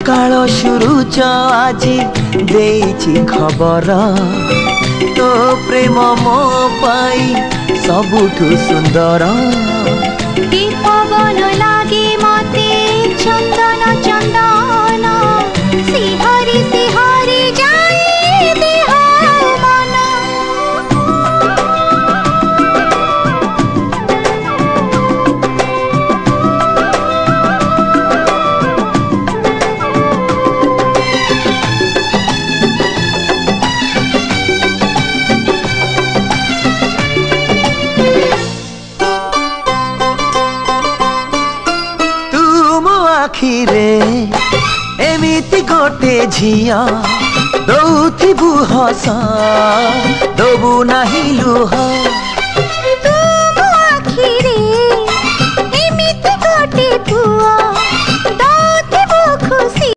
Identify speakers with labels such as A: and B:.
A: सकाळ सुरुच आजी देइछि खबर तो प्रेम मो पाई सबुठु सुंदर
B: कि पवन लागे मते चंदन चंदन सिहरी सिहरी जाए देह मन
A: आखिरे एमिति गोटे झिया दौथिबु हस दबु नाही लुह।